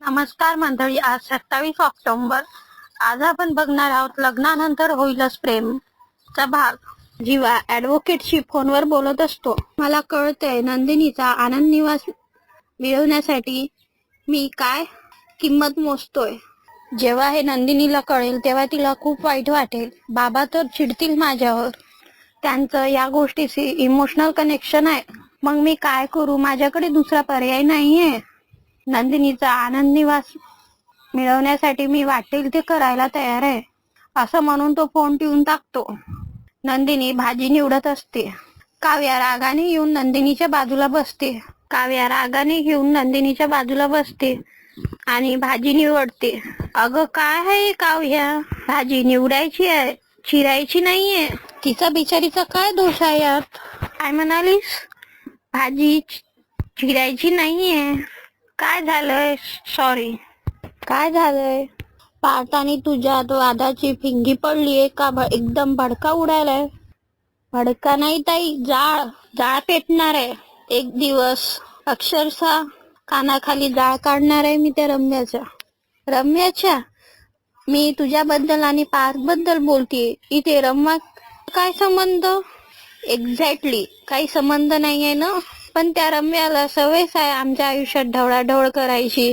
नमस्कार मंडळी, आज 27 ऑक्टोबर. आज आपण बघणार आहोत लग्नानंतर होईलच प्रेम चा भाग. जीवा ऍडव्होकेटशी फोनवर बोलत असतो. मला कळतंय नंदिनीचा आनंद निवास मिळवण्यासाठी मी काय किंमत मोजतोय. जेव्हा हे नंदिनीला कळेल तेव्हा तिला खूप वाईट वाटेल. बाबा तर चिडतील माझ्यावर. त्यांचं या गोष्टीशी इमोशनल कनेक्शन आहे. मग मी काय करू? माझ्याकडे दुसरा पर्याय नाहीये. नंदिनीचा आनंद निवास मिळवण्यासाठी मी वाटेल ते करायला तयार आहे, असं म्हणून तो फोन ठेवून टाकतो. नंदिनी भाजी निवडत असते. काव्या रागाने येऊन नंदिनीच्या बाजूला बसते आणि भाजी निवडते. अगं काय आहे काव्या, भाजी निवडायची आहे, चिरायची नाहीये. तिचा बिचारीचा काय दोष आहे यात? काय म्हणालीस? भाजी चिरायची नाहीये. काय झालंय? सॉरी, काय झालंय? पार्थ आणि तुझ्यात वादाची फिंगी पडलीये का? एकदम भडका उडालाय. भडका नाही ताई, जाळ पेटणार आहे. एक दिवस अक्षरशः कानाखाली जाळ काढणार आहे मी त्या रम्याच्या. मी तुझ्याबद्दल आणि पार्थ बद्दल बोलतीये. इथे रम्या काय संबंध? एक्झॅक्टली, काही संबंध नाहीये ना. पण त्या रम्याला सवयच आहे आमच्या आयुष्यात ढवळाढवळ करायची.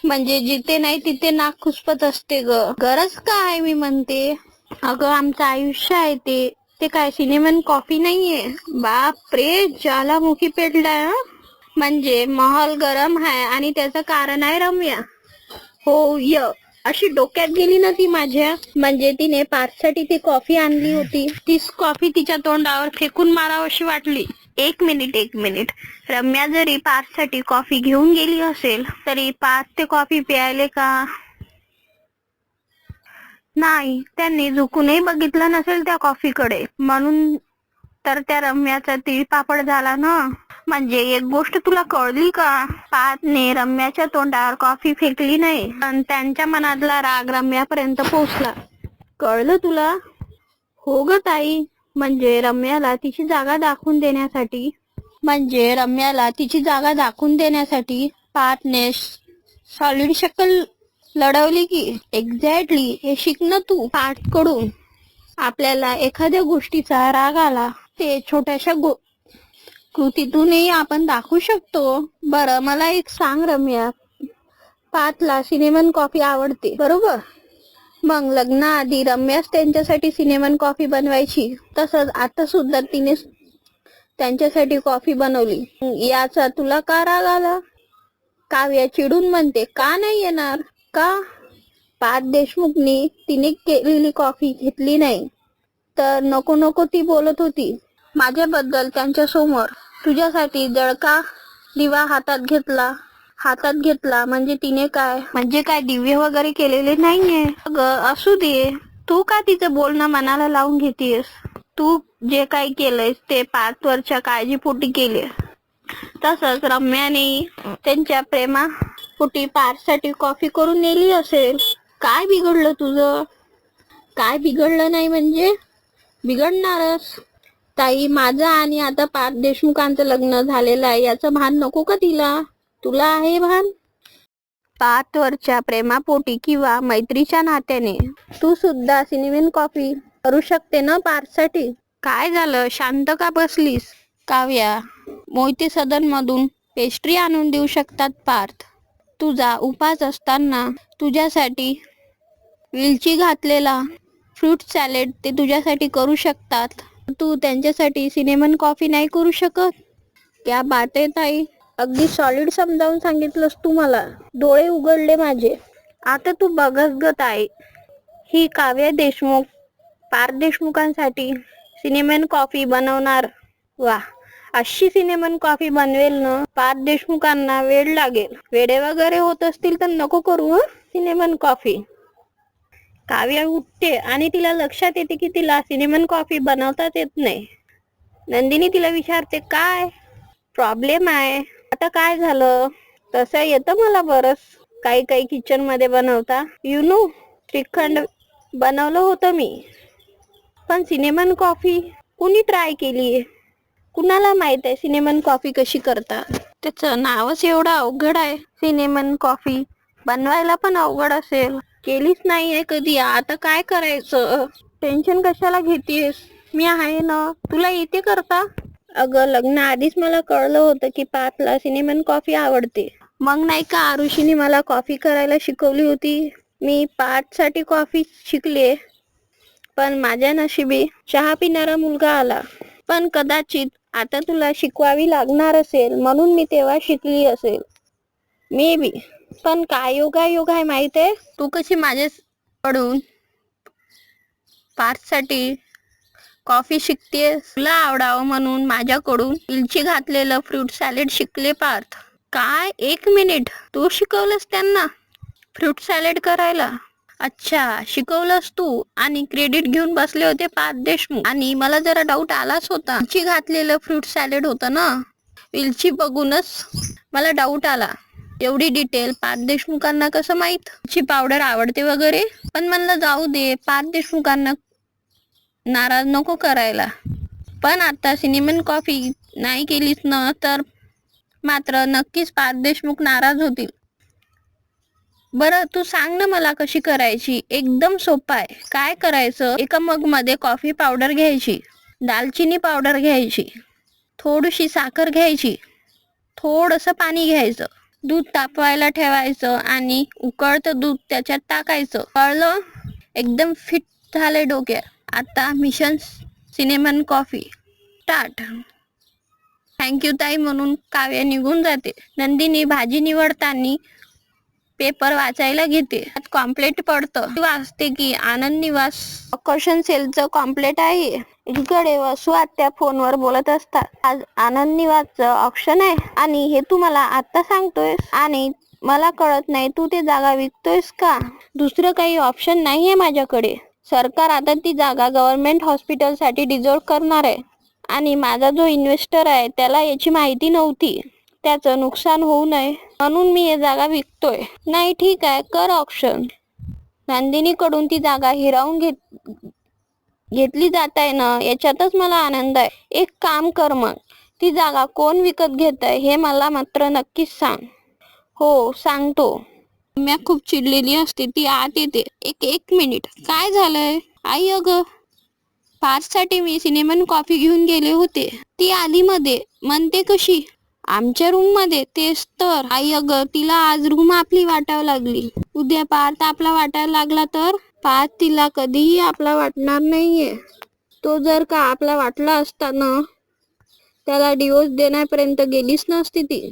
म्हणजे जिथे नाही तिथे नाक खुसपत असते ग. गरज काय मी म्हणते. अगं आमचं आयुष्य आहे ते काय सिनेमन कॉफी नाहीये. बापरे, ज्वालामुखी पेटलाय. म्हणजे महल गरम आहे आणि त्याचं कारण आहे रम्या. हो अशी डोक्यात गेली ना ती माझ्या. म्हणजे तिने पार्थसाठी ती कॉफी आणली होती. तीच कॉफी तिच्या तोंडावर फेकून मारावीशी वाटली. एक मिनिट. रम्या जरी पार्थसाठी कॉफी घेऊन गेली असेल तरी पार्थ ते कॉफी प्यायले का? नाही, त्यांनी झुकूनही बघितलं नसेल त्या कॉफीकडे. म्हणून तर त्या रम्याचा तिळपापड झाला ना. म्हणजे एक गोष्ट तुला कळली का? पार्थने रम्याच्या तोंडावर कॉफी फेकली नाही, पण त्यांच्या मनातला राग रम्यापर्यंत पोहोचला. कळलं तुला? हो ग ताई. म्हणजे रम्याला तिची जागा दाखवून देण्यासाठी पार्थने सॉलिड शक्कल लढवली की? एक्झॅक्टली. हे शिक ना तू पार्थकडून. आपल्याला एखाद्या गोष्टीचा राग आला ते छोट्याशा कृतीतूनही आपण दाखवू शकतो. बरं मला एक सांग रम्या, पार्थला सिनेमन कॉफी आवडते बरोबर? मग लग्नाआधी रम्याच त्यांच्यासाठी सिनेमन कॉफी बनवायची. तसंच आता सुद्धा तिने त्यांच्यासाठी कॉफी बनवली. याचा तुला का राग आला? काव्या चिडून म्हणते. का नाही येणार? का? पार्थ देशमुखनी तिने केलेली कॉफी घेतली नाही तर नको ती बोलत होती माझ्याबद्दल त्यांच्या समोर. तुझ्यासाठी जळका दिवा हातात घेतला म्हणजे तिने काय दिवे वगैरे केलेले नाहीये. अगं असू दे, तू का तिचं बोलणं मनाला लावून घेतेस? तू जे काही केलंयस ते पार्थवरच्या काळजीपोटी केले. तसंच रम्याने त्यांच्या प्रेमापोटी पार्थसाठी कॉफी करून नेली असेल. काय बिघडलं तुझं? काय बिघडलं नाही म्हणजे? बिघडणारच. ताई, माझं आणि आता पार्थ देशमुखांचं लग्न झालेलं आहे याचं भान नको का तिला? तुला आहे भान? पार्थवरच्या प्रेमापोटी किंवा मैत्रीच्या नात्याने तू सुद्धा सिनेमन कॉफी करू शकते ना पार्थसाठी. काय झालं, शांत का बसलीस? काव्या, मोहिते सदन मधून पेस्ट्री आणून देऊ शकतात पार्थ. तुझा उपास असताना तुझ्यासाठी वेलची घातलेला फ्रूट सॅलेड ते तुझ्यासाठी करू शकतात. तू त्यांच्यासाठी सिनेमन कॉफी नाही करू शकत? क्या बात आहे ताई, अगदी सॉलिड समजावून सांगितलंस तू मला. डोळे उघडले माझे. आता तू बघच ग ताई, ही काव्या देशमुख पार्थ देशमुखांसाठी सिनेमन कॉफी बनवणार. वा, अशी सिनेमन कॉफी बनवेल ना पार्थ देशमुखांना वेळ लागेल. वेडे वगैरे होत असतील तर नको करू सिनेमन कॉफी. काव्या उठते आणि तिला लक्षात येते की तिला सिनेमन कॉफी बनवताच येत नाही. नंदिनी तिला विचारते, काय प्रॉब्लेम आहे? आता काय झालं? तसं येतं मला बरंच काही किचन मध्ये बनवता. श्रीखंड बनवलं होतं मी, पण सिनेमन कॉफी कुणी ट्राय केलीये? कुणाला माहित आहे सिनेमन कॉफी कशी करतात? त्याचं नावच एवढं अवघड आहे, सिनेमन कॉफी. बनवायला पण अवघड असेल, केलीच नाहीये कधी, आता काय करायचं? टेन्शन कशाला घेतीयस? मी आहे ना, तुला येते करता. अगं लग्न आधीच मला कळलं होतं की पार्थला सिनेमन कॉफी आवडते. मग नाही का आरुषीने मला कॉफी करायला शिकवली होती. मी पार्थसाठी कॉफी शिकले, पण माझ्या नशिबी चहा पिणारा मुलगा आला. पण कदाचित आता तुला शिकवावी लागणार असेल, म्हणून मी तेव्हा शिकली असेल, मे बी. पण काय योगायोग आहे माहित आहे? तू कशी माझ्याकडून पार्थसाठी कॉफी शिकतेस. तुला आवडावं म्हणून माझ्याकडून इलची घातलेलं फ्रूट सॅलेड शिकले पार्थ. काय? 1 मिनिट, तू शिकवलंस त्यांना फ्रूट सॅलेड करायला? अच्छा, शिकवलंस तू, आणि क्रेडिट घेऊन बसले होते पार्थ देशमुख. आणि मला जरा डाऊट आलाच होता. इलची घातलेलं फ्रूट सॅलेड होतं ना, इलची बघूनच मला डाऊट आला. एवढी डिटेल पार्थ देशमुखांना कसं माहित? इलची पावडर आवडते वगैरे. पण म्हणलं जाऊ दे, पार्थ देशमुखांना नाराज नको करायला. पण आता सिनेमन कॉफी नाही केलीस ना, तर मात्र नक्कीच पार्थ देशमुख नाराज होतील. बरं तू सांग ना मला कशी करायची. एकदम सोपं आहे. काय करायचं, एका मग मध्ये कॉफी पावडर घ्यायची, दालचिनी पावडर घ्यायची, थोडीशी साखर घ्यायची, थोडंसं पाणी घ्यायचं, दूध तापवायला ठेवायचं आणि उकळतं दूध त्याच्यात टाकायचं. कळलं? एकदम फिट झाले डोक्यात. आता mission cinnamon coffee start. Thank you ताई म्हणून काव्या निघून जाते. नंदिनी भाजी निवडताना पेपर वाचायला घेते. त्यात कॉम्प्लेट पडतं. ती वाचते की आनंद निवास आकर्षण सेलचं कॉम्प्लेट आहे. इकडे वसू आत्या फोनवर बोलत असतात. आज आनंद निवासचं ऑप्शन आहे आणि हे तू मला आता सांगतोयस, आणि मला कळत नाही तू ते जागा विकतोयस का? दुसरं काही ऑप्शन नाहीये माझ्याकडे. सरकार आता ती जागा गव्हर्नमेंट हॉस्पिटलसाठी डिझॉल्व करणार आहे, आणि माझा जो इन्व्हेस्टर आहे त्याला याची माहिती नव्हती. त्याचं नुकसान होऊ नये म्हणून मी ही जागा विकतोय. नाही ठीक आहे, कर ऑप्शन. नंदिनीकडून ती जागा हिरावून घेतली जात आहे ना, याच्यातच मला आनंद आहे. एक काम कर मग, ती जागा कोण विकत घेत आहे हे मला मात्र नक्कीच सांग. हो सांगतो. रम्या खूप चिडलेली असते. ती आत येते. एक मिनिट, काय झालंय आई? अगं पार्थसाठी मी सिनेमन कॉफी घेऊन गेले होते, ती आली मध्ये. म्हणते कशी? आमच्या रूम मध्ये. तेच तर आई. अगं तिला आज रूम आपली वाटावं लागली. उद्या पार्थ आपला वाटायला लागला तर? पार्थ तिला कधीही आपला वाटणार नाहीये. तो जर का आपला वाटला असता ना, त्याला डिवोर्स देण्यापर्यंत गेलीच नसती ती.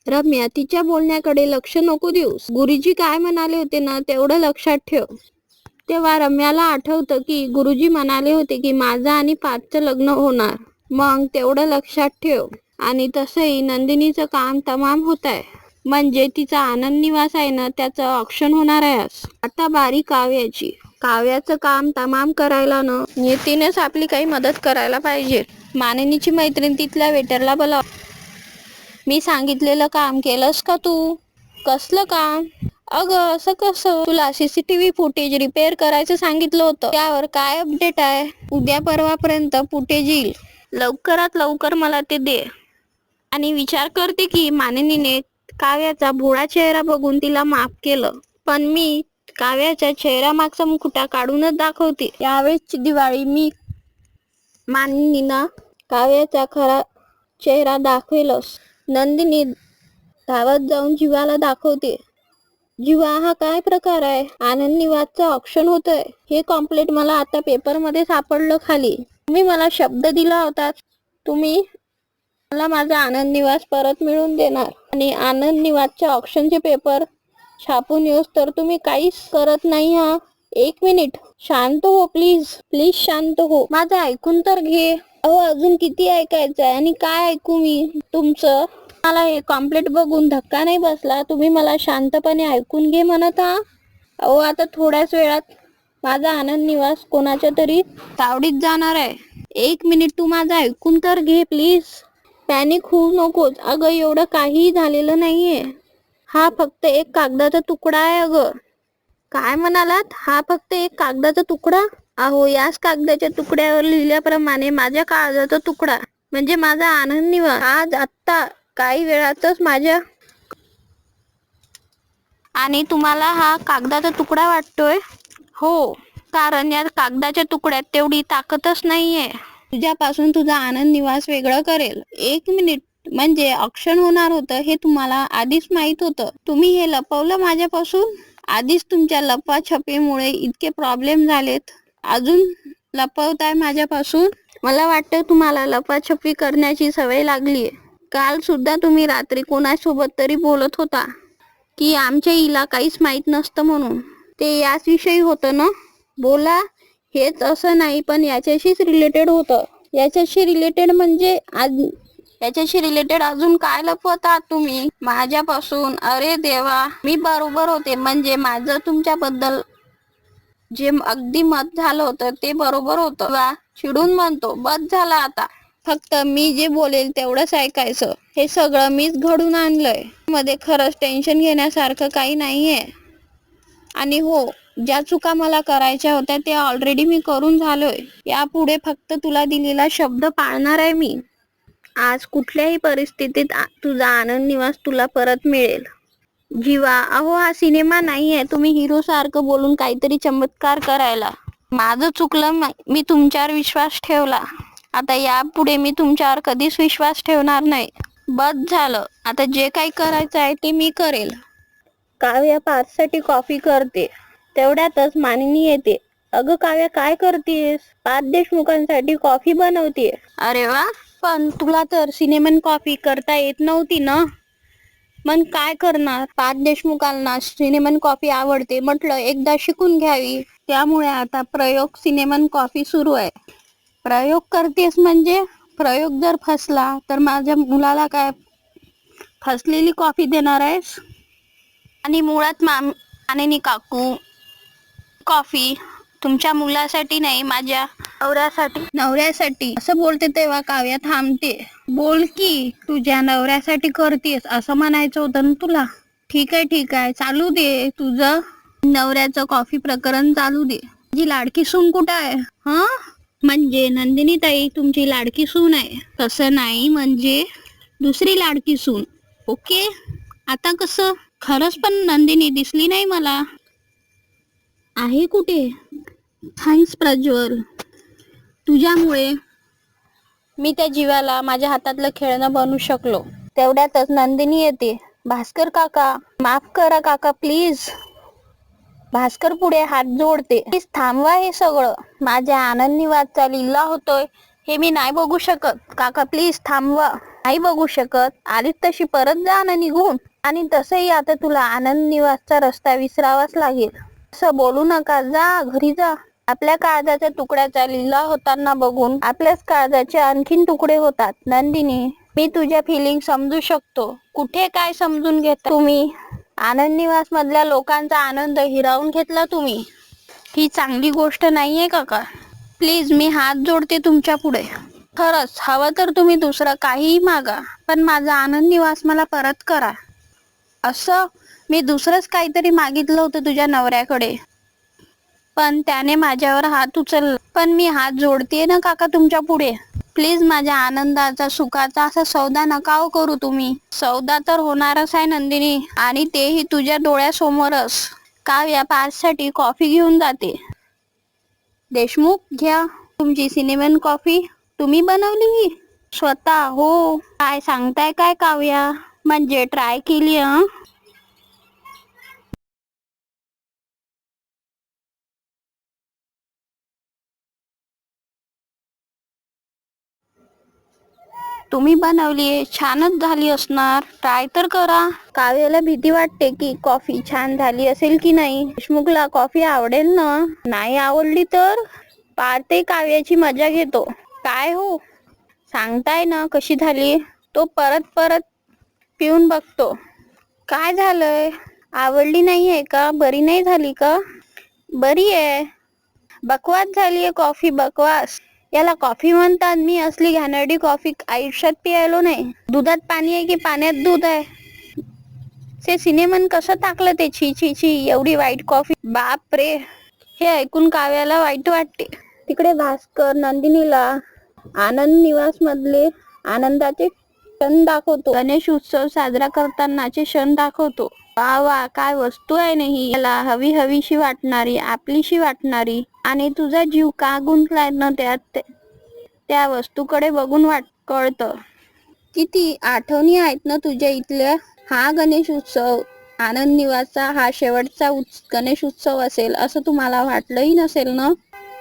रम्या तिच्या बोलण्याकडे लक्ष नको देऊस. गुरुजी काय म्हणाले होते ना, तेवढं लक्षात ठेव. तेव्हा रम्याला आठवतं की गुरुजी म्हणाले होते की माझं आणि पार्थचं लग्न होणार. मग तेवढं लक्षात ठेव. आणि तसंही नंदिनीचं काम तमाम होत आहे, म्हणजे तिचा आनंद निवास आहे ना, त्याचं ऑक्शन होणार आहे आज. आता बारी काव्याची. काव्याचं काम तमाम करायला ना, नियतीनेच आपली काही मदत करायला पाहिजे. मानिनीची मैत्रीण तिथल्या वेटरला बोलाव. मी सांगितलेलं काम केलंस का तू? कसलं काम? अगं असं कसं? तुला सीसीटीव्ही फुटेज रिपेअर करायचं सांगितलं होतं, त्यावर काय अपडेट आहे? उद्या परवापर्यंत फुटेज येईल. लवकरात लवकर मला ते दे. आणि विचार करते की मानिनीने काव्याचा भोळा चेहरा बघून तिला माफ केलं, पण मी काव्याच्या चेहऱ्यामागचा मुकुटा काढूनच दाखवते. यावेळेसची दिवाळी मी मानिनीना काव्याचा खरा चेहरा दाखवेलच. नंदिनी धावत जाऊन जीवाला दाखवते. जीवा, हा काय प्रकार आहे? आनंद निवासचं ऑप्शन होतंय. हे कॉम्प्लेट मला आता पेपरमध्ये सापडलं खाली. तुम्ही मला शब्द दिला होता, तुम्ही मला माझा आनंद निवास परत मिळवून देणार, आणि आनंद निवासच्या ऑप्शनचे पेपर छापून येऊस तर तुम्ही काहीच करत नाही. हा 1 मिनिट, शांत हो प्लीज. प्लीज शांत हो. माझं ऐकून तर घे. अहो अजून किती ऐकायचं आहे? आणि काय ऐकू मी तुमचं? मला हे कॉम्प्लेट बघून धक्का नाही बसला? तुम्ही मला शांतपणे ऐकून घे म्हणत आहात. अहो आता थोड्याच वेळात माझा आनंद निवास कोणाच्या तरी तावडीत जाणार आहे. 1 मिनिट, तू माझं ऐकून तर घे प्लीज. पॅनिक होऊ नकोस. अगं एवढं काहीही झालेलं नाहीये. हा फक्त एक कागदाचा तुकडा आहे. अगं काय म्हणालात? हा फक्त एक कागदाचा तुकडा? अहो याच कागदाच्या तुकड्यावर लिहिल्याप्रमाणे माझ्या काळजाचा तुकडा म्हणजे माझा आनंद निवास आज आत्ता काही वेळातच माझ्या आणि तुम्हाला हा कागदाचा तुकडा वाटतोय? हो, कारण या कागदाच्या तुकड्यात तेवढी ताकदच नाहीये तुझ्यापासून तुझा आनंद निवास वेगळं करेल. 1 मिनिट म्हणजे अक्षण होणार होतं हे तुम्हाला आधीच माहित होतं. तुम्ही हे लपवलं माझ्यापासून. आधीच तुमच्या लपाछपीमुळे इतके प्रॉब्लेम झालेत, अजून लपवताय माझ्यापासून. मला वाटतं तुम्हाला लपाछपी करण्याची सवय लागलीये. काल सुद्धा तुम्ही रात्री कोणासोबत तरी बोलत होता की आमच्या हिला काहीच माहित नसतं म्हणून. ते याच विषयी होतं ना? बोला. हेच असं नाही, पण याच्याशीच रिलेटेड होतं. याच्याशी रिलेटेड म्हणजे याच्याशी रिलेटेड अजून काय लपवतात तुम्ही माझ्यापासून? अरे देवा, मी बरोबर होते. म्हणजे माझं तुमच्याबद्दल जे अगदी मत झालं होतं ते बरोबर होतं. वा, चिडून म्हणतो. बस झालं आता. फक्त मी जे बोलेल तेवढंच ऐकायचं. हे सगळं मीच घडून आणलंय. मध्ये खरंच टेन्शन घेण्यासारखं काही नाहीये. आणि हो, ज्या चुका मला करायच्या होत्या ते ऑलरेडी मी करून झालोय. यापुढे फक्त तुला दिलेला शब्द पाळणार आहे मी. आज कुठल्याही परिस्थितीत तुझा आनंद निवास तुला परत मिळेल. जीवा, अहो हा सिनेमा नाहीये तुम्ही हिरो सारखं बोलून काहीतरी चमत्कार करायला. माझं चुकलं, मी तुमच्यावर विश्वास ठेवला. आता यापुढे मी तुमच्यावर कधीच विश्वास ठेवणार नाही. बस झालं. आता जे काही करायचं आहे ते मी करेल. काव्या पार्थसाठी कॉफी करते. तेवढ्यातच मानिनी येते. अगं काव्या, काय करतेस? पार्थ देशमुखांसाठी कॉफी बनवते. अरे वा, पण तुला तर सिनेमन कॉफी करता येत नव्हती ना? मग काय करणार? पार्थ देशमुखांना सिनेमन कॉफी आवडते म्हटलं एकदा शिकून घ्यावी. त्यामुळे आता प्रयोग सिनेमन कॉफी सुरू आहे. प्रयोग करतेस म्हणजे? प्रयोग जर फसला तर माझ्या मुलाला काय फसलेली कॉफी देणार आहेस? आणि मुळात मानेनी काकू, कॉफी तुमच्या मुलासाठी नाही, माझ्या नवऱ्यासाठी असं बोलते तेव्हा काव्या थांबते. बोल की, तुझ्या नवऱ्यासाठी करतेस असं म्हणायचं होतं ना तुला. ठीक आहे, चालू दे तुझं नवऱ्याचं कॉफी प्रकरण चालू दे. तुझी लाडकी सून कुठं आहे? म्हणजे नंदिनी ताई तुमची लाडकी सून आहे? तसं नाही, म्हणजे दुसरी लाडकी सून. ओके, आता कसं? खरंच पण नंदिनी दिसली नाही मला. आहे कुठे? थँक्स प्रज्वल, तुझ्यामुळे मी त्या जीवाला माझ्या हातातलं खेळणं बनवू शकलो. तेवढ्यातच नंदिनी येते. भास्कर काका, माफ करा काका प्लीज. भास्कर पुढे हात जोडते. प्लीज थांबवा हे सगळं. माझ्या आनंद निवासचा लिल्ला होतोय हे मी नाही बघू शकत. काका प्लीज थांबवा. नाही बघू शकत? आलीच तशी परत जा ना निघून. आणि तसंही आता तुला आनंद निवासचा रस्ता विसरावाच लागेल. असं बोलू नका, जा घरी जा. आपल्या काळजाच्या तुकड्याचा लिल्ला होताना बघून आपल्याच काळजाचे आणखीन तुकडे होतात. नंदिनी, मी तुझ्या फिलिंग समजू शकतो. कुठे काय समजून घेता तुम्ही? आनंद निवास मधल्या लोकांचा आनंद हिरावून घेतला तुम्ही. ही चांगली गोष्ट नाहीये काका. प्लीज, मी हात जोडते तुमच्या पुढे. खरंच हवं तर तुम्ही दुसरं काहीही मागा, पण माझा आनंद निवास मला परत करा. असं मी दुसरंच काहीतरी मागितलं होतं तुझ्या नवऱ्याकडे, पण त्याने माझ्यावर हात उचलला. पण मी हात जोडते ना काका तुमच्या पुढे. प्लीज, माझ्या आनंदाचा सुखाचा असा सौदा नका हो करू तुम्ही. सौदा तर होणारच आहे नंदिनी, आणि तेही तुझ्या डोळ्यासमोरच. काव्या पार्थसाठी कॉफी घेऊन जाते. देशमुख, घ्या तुमची सिनेमन कॉफी. तुम्ही बनवली स्वतः? हो. काय सांगताय काय काव्या? म्हणजे ट्राय केली? तुम्ही बनवलीये, छानच झाली असणार. ट्राय तर करा. काव्याला भीती वाटते की कॉफी छान झाली असेल की नाही. देशमुखला कॉफी आवडेल ना? नाही आवडली तर? पार्थही काव्याची मजा घेतो. काय हो, सांगताय ना कशी झाली? तो परत परत पिऊन बघतो. काय झालंय? आवडली नाहीये का? बरी नाही झाली का? बरी आहे. बकवास झालीये कॉफी, बकवास. याला कॉफी म्हणतात? मी असली घाणेरडी कॉफी आयुष्यात पियालो नाही. दुधात पाणी आहे की पाण्यात दूध आहे? ते सिनेमन कसं टाकलं ते? छी छी छी, एवढी वाईट कॉफी. बाप रे. हे ऐकून काव्याला वाईट वाटते. तिकडे भास्कर नंदिनीला आनंद निवास मधले आनंदाचे क्षण दाखवतो. गणेश उत्सव साजरा करतानाचे क्षण दाखवतो. वा वा, काय वस्तू आहे नाही, याला हवी हवीशी वाटणारी, आपलीशी वाटणारी. आणि तुझा जीव का गुंतलाय ना त्यात, त्या वस्तूकडे बघून कळतं. किती आठवणी आहेत ना तुझ्या इथल्या. हा गणेश उत्सव आनंद निवासचा हा शेवटचा गणेश उत्सव असेल असं तुम्हाला वाटलंही नसेल ना.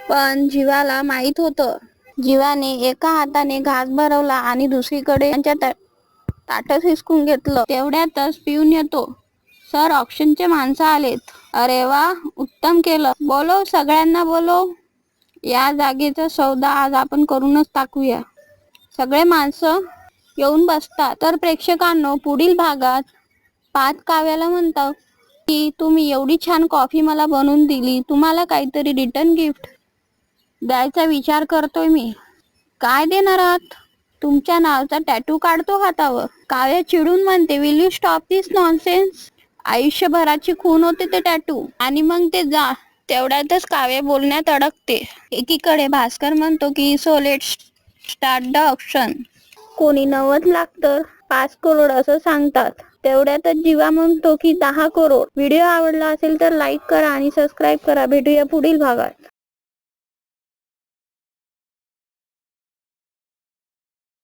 पण जीवाला माहित होतं. जीवाने एका हाताने घास भरवला आणि दुसरीकडे त्यांच्या ताटच हिसकून घेतलं. तेवढ्यातच पिऊन येतो, सर ऑक्शनचे माणसं आलेत. अरे वा, उत्तम केलं. बोलव, सगळ्यांना बोलव. या जागेचा सौदा आज आपण करूनच टाकूया. सगळे माणसं येऊन बसतात. तर प्रेक्षकांनो, पुढील भागात पाच काव्याला म्हणतात की तुम्ही एवढी छान कॉफी मला बनवून दिली, तुम्हाला काहीतरी रिटर्न गिफ्ट द्यायचा विचार करतोय मी. काय देणार आहात? तुमच्या नावाचा टॅटू काढतो हातावर. काव्य चिडून म्हणते, will you stop this nonsense. आयुष्यभराची खून होते ते टॅटू. आणि मग ते जा. तेवढ्यातच काव्य बोलण्यात अडकते. एकीकडे भास्कर म्हणतो की so let start the option. कोणी 90 लाख तर 5 करोड असं सांगतात. तेवढ्यातच जीवा म्हणतो की 10 करोड. व्हिडिओ आवडला असेल तर लाईक करा आणि सबस्क्राईब करा. भेटूया पुढील भागात.